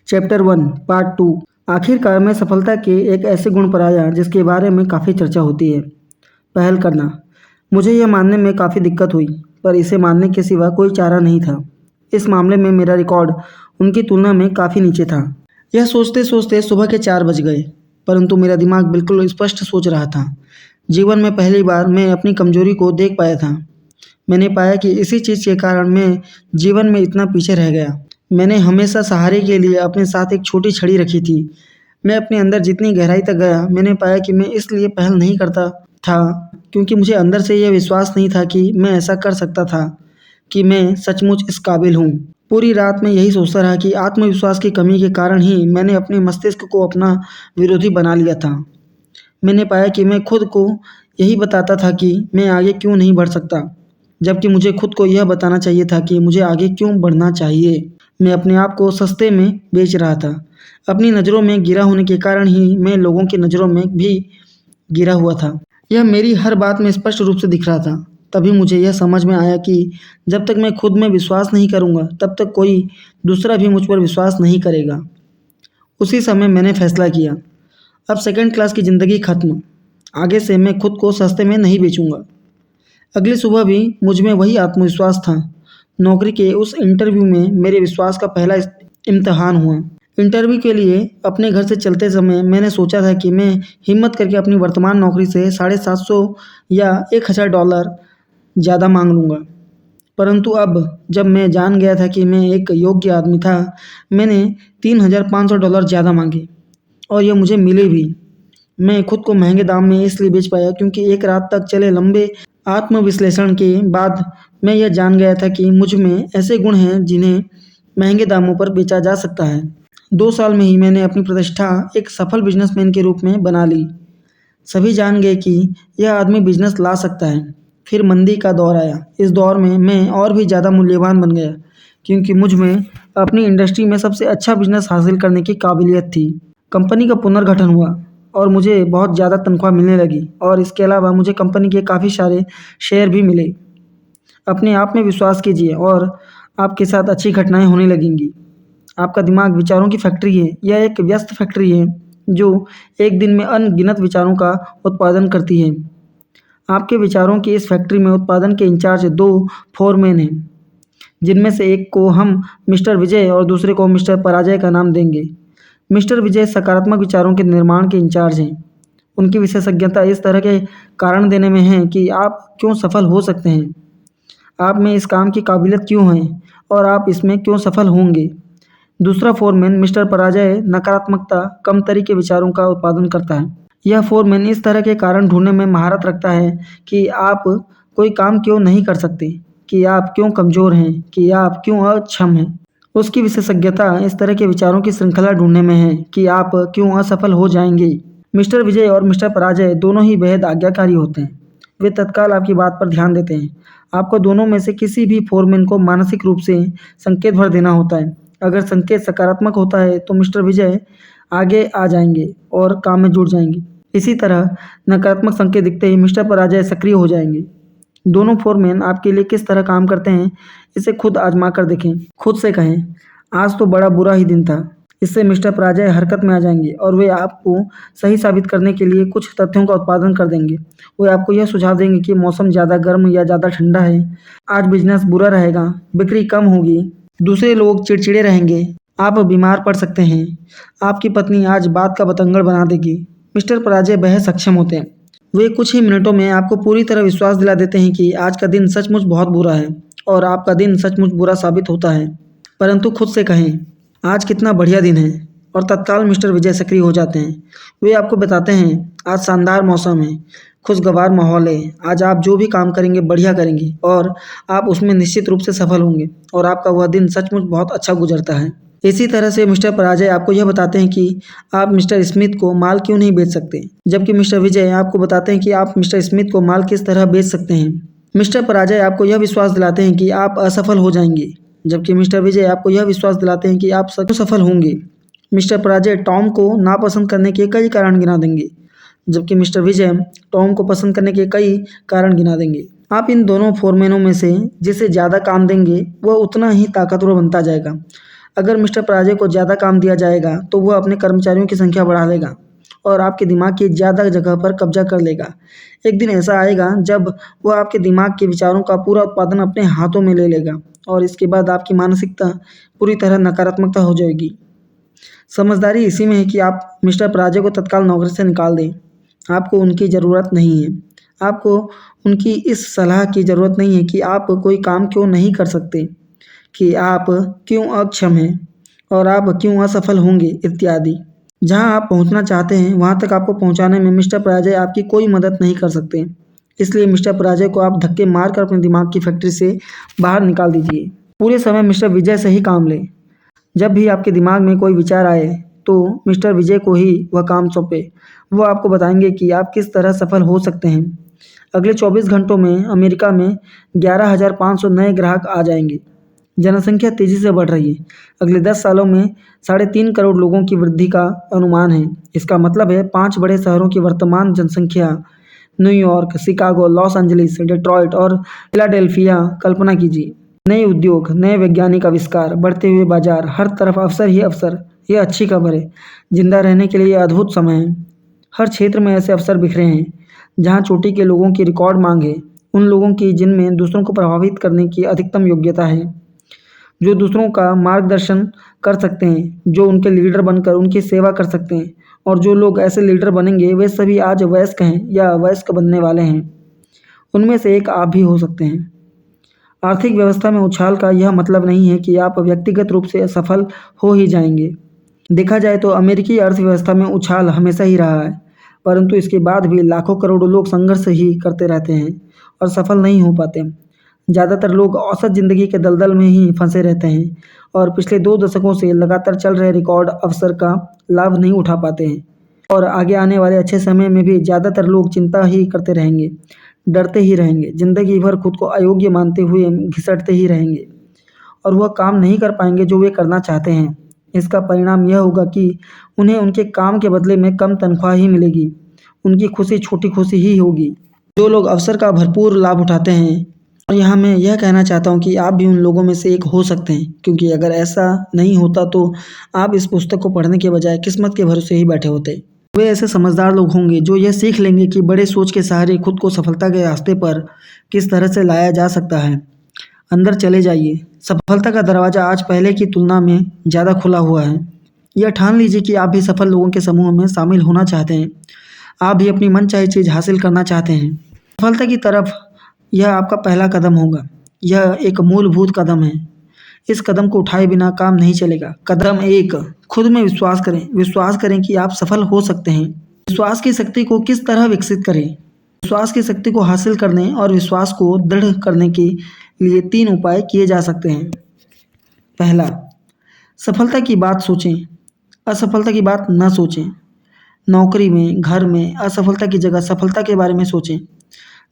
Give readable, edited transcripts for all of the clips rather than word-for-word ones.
Chapter 1 part 2। आखिरकार मैं सफलता के एक ऐसे गुण पर आया जिसके बारे में काफ़ी चर्चा होती है। पहल करना। मुझे यह मानने में काफ़ी दिक्कत हुई, पर इसे मानने के सिवा कोई चारा नहीं था। इस मामले में मेरा रिकॉर्ड उनकी तुलना में काफ़ी नीचे था। यह सोचते सोचते सुबह के 4 बज गए, परंतु मेरा दिमाग बिल्कुल स्पष्ट सोच रहा था। जीवन में पहली बार मैं अपनी कमजोरी को देख पाया था। मैंने पाया कि इसी चीज़ के कारण मैं जीवन में इतना पीछे रह गया। मैंने हमेशा सहारे के लिए अपने साथ एक छोटी छड़ी रखी थी। मैं अपने अंदर जितनी गहराई तक गया, मैंने पाया कि मैं इसलिए पहल नहीं करता था क्योंकि मुझे अंदर से यह विश्वास नहीं था कि मैं ऐसा कर सकता था, कि मैं सचमुच इस काबिल हूँ। पूरी रात मैं यही सोचता रहा कि आत्मविश्वास की कमी के कारण ही मैंने अपने मस्तिष्क को अपना विरोधी बना लिया था। मैंने पाया कि मैं खुद को यही बताता था कि मैं आगे क्यों नहीं बढ़ सकता, जबकि मुझे खुद को यह बताना चाहिए था कि मुझे आगे क्यों बढ़ना चाहिए। मैं अपने आप को सस्ते में बेच रहा था। अपनी नज़रों में गिरा होने के कारण ही मैं लोगों की नज़रों में भी गिरा हुआ था। यह मेरी हर बात में स्पष्ट रूप से दिख रहा था। तभी मुझे यह समझ में आया कि जब तक मैं खुद में विश्वास नहीं करूँगा, तब तक कोई दूसरा भी मुझ पर विश्वास नहीं करेगा। उसी समय मैंने फैसला किया, अब सेकंड क्लास की ज़िंदगी खत्म। आगे से मैं खुद को सस्ते में नहीं बेचूंगा। अगली सुबह भी मुझ में वही आत्मविश्वास था। नौकरी के उस इंटरव्यू में मेरे विश्वास का पहला इम्तिहान हुआ। इंटरव्यू के लिए अपने घर से चलते समय मैंने सोचा था कि मैं हिम्मत करके अपनी वर्तमान नौकरी से $750 या $1000 ज़्यादा मांग लूँगा। परंतु अब जब मैं जान गया था कि मैं एक योग्य आदमी था, मैंने $3500 ज़्यादा मांगे और यह मुझे मिले भी। मैं खुद को महंगे दाम में इसलिए बेच पाया क्योंकि एक रात तक चले लंबे आत्मविश्लेषण के बाद मैं यह जान गया था कि मुझ में ऐसे गुण हैं जिन्हें महंगे दामों पर बेचा जा सकता है। 2 साल में ही मैंने अपनी प्रतिष्ठा एक सफल बिजनेसमैन के रूप में बना ली। सभी जान गए कि यह आदमी बिजनेस ला सकता है। फिर मंदी का दौर आया। इस दौर में मैं और भी ज़्यादा मूल्यवान बन गया क्योंकि मुझ में अपनी इंडस्ट्री में सबसे अच्छा बिजनेस हासिल करने की काबिलियत थी। कंपनी का पुनर्गठन हुआ और मुझे बहुत ज़्यादा तनख्वाह मिलने लगी और इसके अलावा मुझे कंपनी के काफ़ी सारे शेयर भी मिले। अपने आप में विश्वास कीजिए और आपके साथ अच्छी घटनाएं होने लगेंगी। आपका दिमाग विचारों की फैक्ट्री है। यह एक व्यस्त फैक्ट्री है जो एक दिन में अनगिनत विचारों का उत्पादन करती है। आपके विचारों की इस फैक्ट्री में उत्पादन के इंचार्ज 2 फोरमैन हैं, जिनमें से एक को हम मिस्टर विजय और दूसरे को मिस्टर पराजय का नाम देंगे। मिस्टर विजय सकारात्मक विचारों के निर्माण के इंचार्ज हैं। उनकी विशेषज्ञता इस तरह के कारण देने में है कि आप क्यों सफल हो सकते हैं, आप में इस काम की काबिलियत क्यों है और आप इसमें क्यों सफल होंगे। दूसरा फोरमैन मिस्टर पराजय नकारात्मकता कम तरह के विचारों का उत्पादन करता है। यह फोरमैन इस तरह के कारण ढूंढने में महारत रखता है कि आप कोई काम क्यों नहीं कर सकते, कि आप क्यों कमज़ोर हैं, कि आप क्यों अक्षम हैं। उसकी विशेषज्ञता इस तरह के विचारों की श्रृंखला ढूंढने में है कि आप क्यों असफल हो जाएंगे। मिस्टर विजय और मिस्टर पराजय दोनों ही बेहद आज्ञाकारी होते हैं। वे तत्काल आपकी बात पर ध्यान देते हैं। आपको दोनों में से किसी भी फोरमैन को मानसिक रूप से संकेत भर देना होता है। अगर संकेत सकारात्मक होता है तो मिस्टर विजय आगे आ जाएंगे और काम में जुट जाएंगे। इसी तरह नकारात्मक संकेत दिखते ही मिस्टर पराजय सक्रिय हो जाएंगे। दोनों फोरमैन आपके लिए किस तरह काम करते हैं, इसे खुद आजमा कर देखें। खुद से कहें, आज तो बड़ा बुरा ही दिन था। इससे मिस्टर पराजय हरकत में आ जाएंगे और वे आपको सही साबित करने के लिए कुछ तथ्यों का उत्पादन कर देंगे। वे आपको यह सुझाव देंगे कि मौसम ज़्यादा गर्म या ज़्यादा ठंडा है, आज बिजनेस बुरा रहेगा, बिक्री कम होगी, दूसरे लोग चिड़चिड़े रहेंगे, आप बीमार पड़ सकते हैं, आपकी पत्नी आज बात का बतंगड़ बना देगी। मिस्टर पराजय बेहद सक्षम होते हैं। वे कुछ ही मिनटों में आपको पूरी तरह विश्वास दिला देते हैं कि आज का दिन सचमुच बहुत बुरा है और आपका दिन सचमुच बुरा साबित होता है। परंतु खुद से कहें, आज कितना बढ़िया दिन है, और तत्काल मिस्टर विजय सक्रिय हो जाते हैं। वे आपको बताते हैं, आज शानदार मौसम है, खुशगवार माहौल है, आज आप जो भी काम करेंगे बढ़िया करेंगे और आप उसमें निश्चित रूप से सफल होंगे और आपका वह दिन सचमुच बहुत अच्छा गुजरता है। इसी तरह से मिस्टर पराजय आपको यह बताते हैं कि आप मिस्टर स्मिथ को माल क्यों नहीं बेच सकते, जबकि मिस्टर विजय आपको बताते हैं कि आप मिस्टर स्मिथ को माल किस तरह बेच सकते हैं। मिस्टर पराजय आपको यह विश्वास दिलाते हैं कि आप असफल हो जाएंगे, जबकि मिस्टर विजय आपको यह विश्वास दिलाते हैं कि आप सफल होंगे। मिस्टर पराजय टॉम को नापसंद करने के कई कारण गिना देंगे, जबकि मिस्टर विजय टॉम को पसंद करने के कई कारण गिना देंगे। आप इन दोनों फोरमैनों में से जिसे ज़्यादा काम देंगे वह उतना ही ताकतवर बनता जाएगा। अगर मिस्टर पराजय को ज़्यादा काम दिया जाएगा तो वह अपने कर्मचारियों की संख्या बढ़ा लेगा और आपके दिमाग की ज़्यादा जगह पर कब्जा कर लेगा। एक दिन ऐसा आएगा जब वह आपके दिमाग के विचारों का पूरा उत्पादन अपने हाथों में ले लेगा और इसके बाद आपकी मानसिकता पूरी तरह नकारात्मकता हो जाएगी। समझदारी इसी में है कि आप मिस्टर पराजय को तत्काल नौकरी से निकाल दें। आपको उनकी ज़रूरत नहीं है। आपको उनकी इस सलाह की ज़रूरत नहीं है कि आप कोई काम क्यों नहीं कर सकते, कि आप क्यों अक्षम हैं और आप क्यों असफल होंगे इत्यादि। जहां आप पहुंचना चाहते हैं वहां तक आपको पहुंचाने में मिस्टर पराजय आपकी कोई मदद नहीं कर सकते। इसलिए मिस्टर पराजय को आप धक्के मारकर अपने दिमाग की फैक्ट्री से बाहर निकाल दीजिए। पूरे समय मिस्टर विजय से ही काम लें। जब भी आपके दिमाग में कोई विचार आए तो मिस्टर विजय को ही वह काम सौंपे। वो आपको बताएंगे कि आप किस तरह सफल हो सकते हैं। अगले 24 घंटों में अमेरिका में 11,500 नए ग्राहक आ जाएंगे। जनसंख्या तेजी से बढ़ रही है। अगले 10 सालों में 3.5 करोड़ लोगों की वृद्धि का अनुमान है। इसका मतलब है 5 बड़े शहरों की वर्तमान जनसंख्या New York, Chicago, Los Angeles, Detroit और फिलाडेल्फिया। कल्पना कीजिए, नए उद्योग, नए वैज्ञानिक आविष्कार, बढ़ते हुए बाजार, हर तरफ अवसर ही अवसर। यह अच्छी खबर है। जिंदा रहने के लिए यह अद्भुत समय है। हर क्षेत्र में ऐसे अवसर बिखरे हैं जहां चोटी के लोगों की रिकॉर्ड मांग है, उन लोगों की जिनमें दूसरों को प्रभावित करने की अधिकतम योग्यता है, जो दूसरों का मार्गदर्शन कर सकते हैं, जो उनके लीडर बनकर उनकी सेवा कर सकते हैं। और जो लोग ऐसे लीडर बनेंगे वे सभी आज वयस्क हैं या वयस्क बनने वाले हैं। उनमें से एक आप भी हो सकते हैं। आर्थिक व्यवस्था में उछाल का यह मतलब नहीं है कि आप व्यक्तिगत रूप से असफल हो ही जाएंगे। देखा जाए तो अमेरिकी अर्थव्यवस्था में उछाल हमेशा ही रहा है, परंतु इसके बाद भी लाखों करोड़ों लोग संघर्ष ही करते रहते हैं और सफल नहीं हो पाते। ज़्यादातर लोग औसत ज़िंदगी के दलदल में ही फंसे रहते हैं और पिछले 2 दशकों से लगातार चल रहे रिकॉर्ड अवसर का लाभ नहीं उठा पाते हैं। और आगे आने वाले अच्छे समय में भी ज़्यादातर लोग चिंता ही करते रहेंगे, डरते ही रहेंगे, ज़िंदगी भर खुद को अयोग्य मानते हुए घिसटते ही रहेंगे और वह काम नहीं कर पाएंगे जो वे करना चाहते हैं। इसका परिणाम यह होगा कि उन्हें उनके काम के बदले में कम तनख्वाह ही मिलेगी। उनकी खुशी छोटी खुशी ही होगी। जो लोग अवसर का भरपूर लाभ उठाते हैं, और यहाँ मैं यह कहना चाहता हूँ कि आप भी उन लोगों में से एक हो सकते हैं, क्योंकि अगर ऐसा नहीं होता तो आप इस पुस्तक को पढ़ने के बजाय किस्मत के भरोसे ही बैठे होते। वे ऐसे समझदार लोग होंगे जो यह सीख लेंगे कि बड़े सोच के सहारे खुद को सफलता के रास्ते पर किस तरह से लाया जा सकता है। अंदर चले जाइए। सफलता का दरवाज़ा आज पहले की तुलना में ज़्यादा खुला हुआ है। यह ठान लीजिए कि आप भी सफल लोगों के समूह में शामिल होना चाहते हैं। आप भी अपनी मनचाही चीज़ हासिल करना चाहते हैं। सफलता की तरफ यह आपका पहला कदम होगा। यह एक मूलभूत कदम है। इस कदम को उठाए बिना काम नहीं चलेगा। कदम 1, खुद में विश्वास करें। विश्वास करें कि आप सफल हो सकते हैं। विश्वास की शक्ति को किस तरह विकसित करें? विश्वास की शक्ति को हासिल करने और विश्वास को दृढ़ करने के लिए 3 उपाय किए जा सकते हैं। पहला, सफलता की बात सोचें, असफलता की बात न सोचें। नौकरी में, घर में असफलता की जगह सफलता के बारे में सोचें।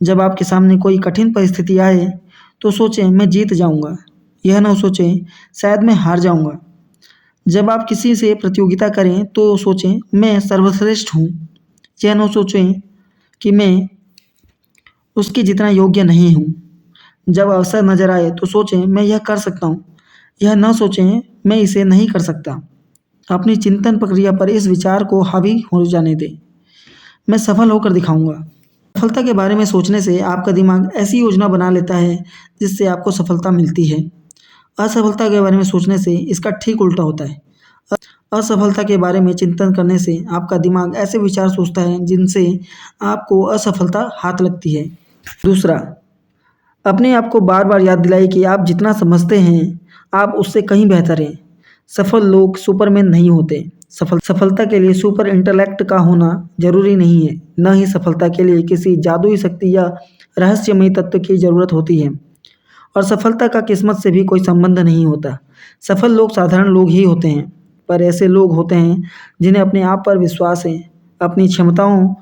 जब आपके सामने कोई कठिन परिस्थिति आए तो सोचें मैं जीत जाऊंगा। यह न सोचें शायद मैं हार जाऊंगा। जब आप किसी से प्रतियोगिता करें तो सोचें मैं सर्वश्रेष्ठ हूँ। यह न सोचें कि मैं उसके जितना योग्य नहीं हूँ। जब अवसर नजर आए तो सोचें मैं यह कर सकता हूँ। यह न सोचें मैं इसे नहीं कर सकता। अपनी चिंतन प्रक्रिया पर इस विचार को हावी हो जाने दें। मैं सफल होकर दिखाऊंगा। सफलता के बारे में सोचने से आपका दिमाग ऐसी योजना बना लेता है जिससे आपको सफलता मिलती है। असफलता के बारे में सोचने से इसका ठीक उल्टा होता है। असफलता के बारे में चिंतन करने से आपका दिमाग ऐसे विचार सोचता है जिनसे आपको असफलता हाथ लगती है। दूसरा, अपने आप को बार बार याद दिलाइए कि आप जितना समझते हैं आप उससे कहीं बेहतर हैं। सफल लोग सुपरमैन नहीं होते। सफलता के लिए सुपर इंटेलेक्ट का होना जरूरी नहीं है। न ही सफलता के लिए किसी जादुई शक्ति या रहस्यमयी तत्व की जरूरत होती है। और सफलता का किस्मत से भी कोई संबंध नहीं होता। सफल लोग साधारण लोग ही होते हैं, पर ऐसे लोग होते हैं जिन्हें अपने आप पर विश्वास है, अपनी क्षमताओं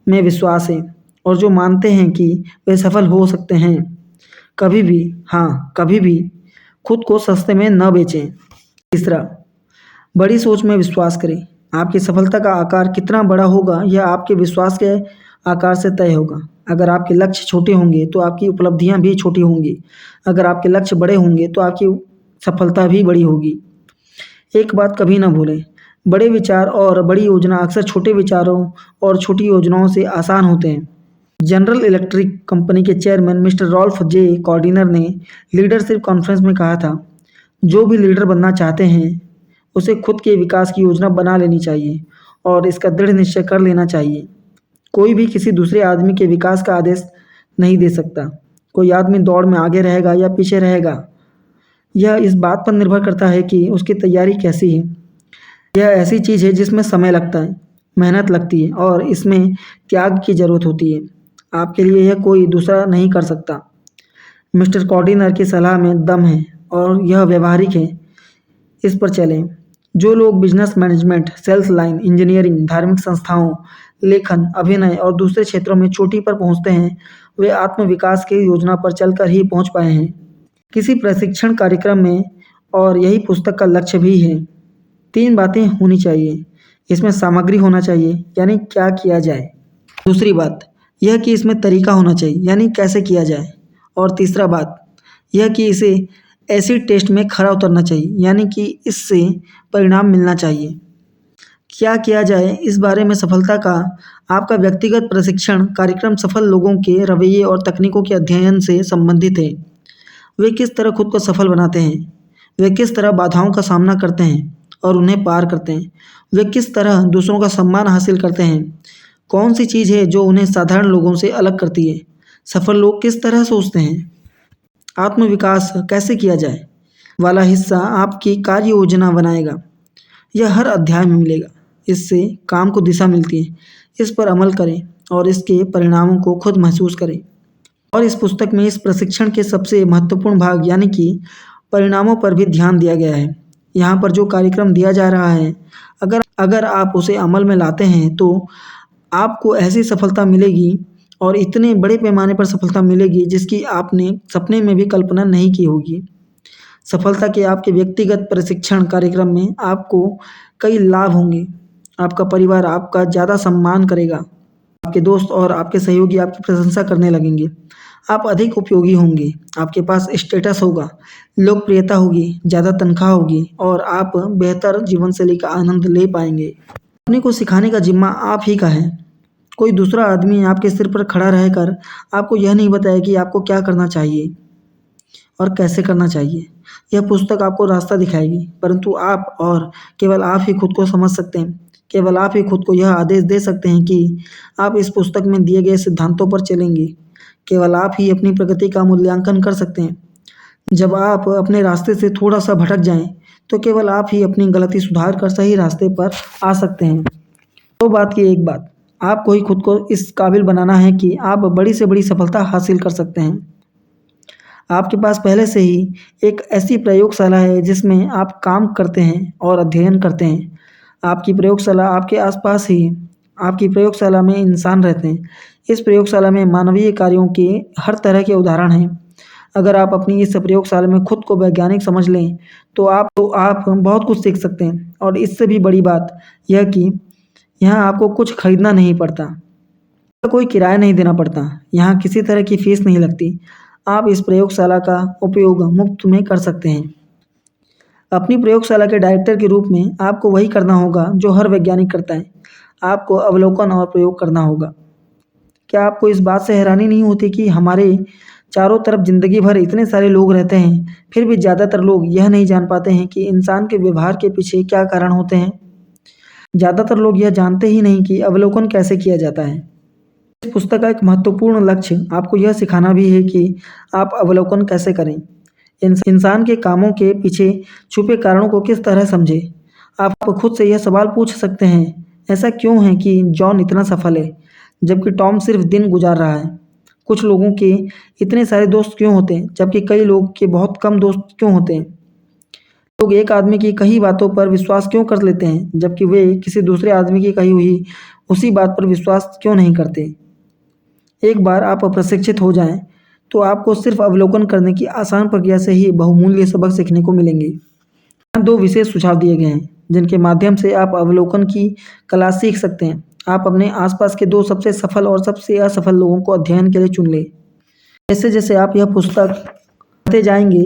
में विश्वास है और जो मानते हैं कि वे सफल हो सकते हैं। कभी भी, हाँ कभी भी खुद को सस्ते में न बेचें। तीसरा, बड़ी सोच में विश्वास करें। आपकी सफलता का आकार कितना बड़ा होगा यह आपके विश्वास के आकार से तय होगा। अगर आपके लक्ष्य छोटे होंगे तो आपकी उपलब्धियां भी छोटी होंगी। अगर आपके लक्ष्य बड़े होंगे तो आपकी सफलता भी बड़ी होगी। एक बात कभी ना भूलें, बड़े विचार और बड़ी योजना अक्सर छोटे विचारों और छोटी योजनाओं से आसान होते हैं। जनरल इलेक्ट्रिक कंपनी के चेयरमैन मिस्टर रॉल्फ जे कॉर्डिनर ने लीडरशिप कॉन्फ्रेंस में कहा था, जो भी लीडर बनना चाहते हैं, उसे खुद के विकास की योजना बना लेनी चाहिए और इसका दृढ़ निश्चय कर लेना चाहिए। कोई भी किसी दूसरे आदमी के विकास का आदेश नहीं दे सकता। कोई आदमी दौड़ में आगे रहेगा या पीछे रहेगा, यह इस बात पर निर्भर करता है कि उसकी तैयारी कैसी है। यह ऐसी चीज़ है जिसमें समय लगता है, मेहनत लगती है और इसमें त्याग की ज़रूरत होती है। आपके लिए यह कोई दूसरा नहीं कर सकता। मिस्टर कॉर्डिनर की सलाह में दम है और यह व्यावहारिक है। इस पर चलें। जो लोग business management, sales line, engineering, धार्मिक संस्थाओं, लेखन, अभिनय और दूसरे क्षेत्रों में चोटी पर पहुंचते हैं, वे आत्म विकास की योजना पर चलकर ही पहुंच पाए हैं। किसी प्रशिक्षण कार्यक्रम में, और यही पुस्तक का लक्ष्य भी है, 3 बातें होनी चाहिए। इसमें सामग्री होना चाहिए, यानी क्या किया जाए। दूसरी बात यह कि इसमें तरीका होना चाहिए, यानी कैसे किया जाए। और तीसरा बात यह कि इसे एसिड टेस्ट में खरा उतरना चाहिए, यानी कि इससे परिणाम मिलना चाहिए। क्या किया जाए, इस बारे में सफलता का आपका व्यक्तिगत प्रशिक्षण कार्यक्रम सफल लोगों के रवैये और तकनीकों के अध्ययन से संबंधित है। वे किस तरह खुद को सफल बनाते हैं, वे किस तरह बाधाओं का सामना करते हैं और उन्हें पार करते हैं, वे किस तरह दूसरों का सम्मान हासिल करते हैं, कौन सी चीज़ है जो उन्हें साधारण लोगों से अलग करती है, सफल लोग किस तरह सोचते हैं, आत्मविकास कैसे किया जाए वाला हिस्सा आपकी कार्य योजना बनाएगा। यह हर अध्याय में मिलेगा। इससे काम को दिशा मिलती है। इस पर अमल करें और इसके परिणामों को खुद महसूस करें। और इस पुस्तक में इस प्रशिक्षण के सबसे महत्वपूर्ण भाग यानी कि परिणामों पर भी ध्यान दिया गया है। यहाँ पर जो कार्यक्रम दिया जा रहा है, अगर आप उसे अमल में लाते हैं तो आपको ऐसी सफलता मिलेगी और इतने बड़े पैमाने पर सफलता मिलेगी जिसकी आपने सपने में भी कल्पना नहीं की होगी। सफलता के आपके व्यक्तिगत प्रशिक्षण कार्यक्रम में आपको कई लाभ होंगे। आपका परिवार आपका ज़्यादा सम्मान करेगा। आपके दोस्त और आपके सहयोगी आपकी प्रशंसा करने लगेंगे। आप अधिक उपयोगी होंगे। आपके पास स्टेटस होगा, लोकप्रियता होगी, ज़्यादा तनख्वाह होगी और आप बेहतर जीवनशैली का आनंद ले पाएंगे। अपने को सिखाने का जिम्मा आप ही का है। कोई दूसरा आदमी आपके सिर पर खड़ा रहकर आपको यह नहीं बताए कि आपको क्या करना चाहिए और कैसे करना चाहिए। यह पुस्तक आपको रास्ता दिखाएगी, परंतु आप और केवल आप ही खुद को समझ सकते हैं। केवल आप ही खुद को यह आदेश दे सकते हैं कि आप इस पुस्तक में दिए गए सिद्धांतों पर चलेंगे। केवल आप ही अपनी प्रगति का मूल्यांकन कर सकते हैं। जब आप अपने रास्ते से थोड़ा सा भटक जाएं, तो केवल आप ही अपनी गलती सुधार कर सही रास्ते पर आ सकते हैं। दो बात की एक बात, आपको ही खुद को इस काबिल बनाना है कि आप बड़ी से बड़ी सफलता हासिल कर सकते हैं। आपके पास पहले से ही एक ऐसी प्रयोगशाला है जिसमें आप काम करते हैं और अध्ययन करते हैं। आपकी प्रयोगशाला आपके आसपास ही, आपकी प्रयोगशाला में इंसान रहते हैं। इस प्रयोगशाला में मानवीय कार्यों के हर तरह के उदाहरण हैं। अगर आप अपनी इस प्रयोगशाला में खुद को वैज्ञानिक समझ लें तो आप बहुत कुछ सीख सकते हैं। और इससे भी बड़ी बात यह कि यहाँ आपको कुछ खरीदना नहीं पड़ता, कोई किराया नहीं देना पड़ता, यहाँ किसी तरह की फीस नहीं लगती। आप इस प्रयोगशाला का उपयोग मुफ्त में कर सकते हैं। अपनी प्रयोगशाला के डायरेक्टर के रूप में आपको वही करना होगा जो हर वैज्ञानिक करता है। आपको अवलोकन और प्रयोग करना होगा। क्या आपको इस बात से हैरानी नहीं होती कि हमारे चारों तरफ जिंदगी भर इतने सारे लोग रहते हैं, फिर भी ज़्यादातर लोग यह नहीं जान पाते हैं कि इंसान के व्यवहार के पीछे क्या कारण होते हैं। ज़्यादातर लोग यह जानते ही नहीं कि अवलोकन कैसे किया जाता है। इस पुस्तक का एक महत्वपूर्ण लक्ष्य आपको यह सिखाना भी है कि आप अवलोकन कैसे करें। इंसान के कामों के पीछे छुपे कारणों को किस तरह समझें। आप खुद से यह सवाल पूछ सकते हैं, ऐसा क्यों है कि जॉन इतना सफल है जबकि टॉम सिर्फ दिन गुजार रहा है। कुछ लोगों के इतने सारे दोस्त क्यों होते हैं जबकि कई लोग के बहुत कम दोस्त क्यों होते हैं। लोग एक आदमी की कही बातों पर विश्वास क्यों कर लेते हैं जबकि वे किसी दूसरे आदमी की कही हुई उसी बात पर विश्वास क्यों नहीं करते। एक बार आप प्रशिक्षित हो जाएं, तो आपको सिर्फ अवलोकन करने की आसान प्रक्रिया से ही बहुमूल्य सबक सीखने को मिलेंगे। यहाँ 2 विशेष सुझाव दिए गए हैं जिनके माध्यम से आप अवलोकन की कला सीख सकते हैं। आप अपने आसपास के 2 सबसे सफल और सबसे असफल लोगों को अध्ययन के लिए चुन लें। जैसे जैसे आप यह पुस्तक पढ़ते जाएंगे,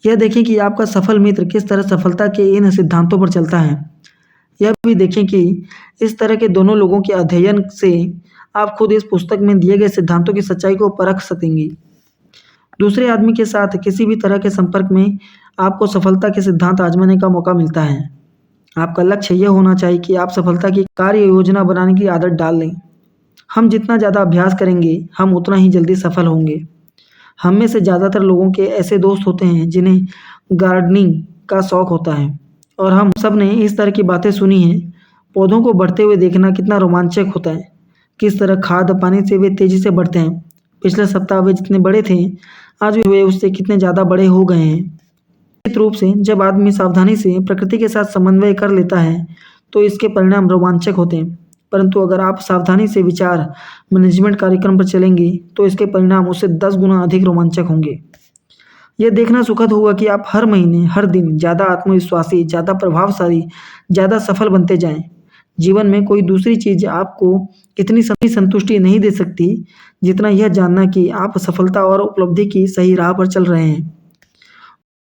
यह देखें कि आपका सफल मित्र किस तरह सफलता के इन सिद्धांतों पर चलता है। यह भी देखें कि इस तरह के दोनों लोगों के अध्ययन से आप खुद इस पुस्तक में दिए गए सिद्धांतों की सच्चाई को परख सकेंगे। दूसरे आदमी के साथ किसी भी तरह के संपर्क में आपको सफलता के सिद्धांत आजमाने का मौका मिलता है। आपका लक्ष्य यह होना चाहिए कि आप सफलता की कार्य योजना बनाने की आदत डाल लें। हम जितना ज़्यादा अभ्यास करेंगे, हम उतना ही जल्दी सफल होंगे। हम में से ज़्यादातर लोगों के ऐसे दोस्त होते हैं जिन्हें गार्डनिंग का शौक होता है और हम सब ने इस तरह की बातें सुनी हैं। पौधों को बढ़ते हुए देखना कितना रोमांचक होता है। किस तरह खाद पानी से वे तेज़ी से बढ़ते हैं। पिछले सप्ताह वे जितने बड़े थे, आज वे उससे कितने ज़्यादा बड़े हो गए हैं। निश्चित रूप से जब आदमी सावधानी से प्रकृति के साथ समन्वय कर लेता है तो इसके परिणाम रोमांचक होते हैं। परंतु अगर आप सावधानी से विचार मैनेजमेंट कार्यक्रम पर चलेंगे तो इसके परिणाम उससे 10 गुना अधिक रोमांचक होंगे। यह देखना सुखद होगा कि आप हर महीने, हर दिन ज़्यादा आत्मविश्वासी, ज़्यादा प्रभावशाली, ज़्यादा सफल बनते जाएं। जीवन में कोई दूसरी चीज़ आपको इतनी संतुष्टि नहीं दे सकती जितना यह जानना कि आप सफलता और उपलब्धि की सही राह पर चल रहे हैं।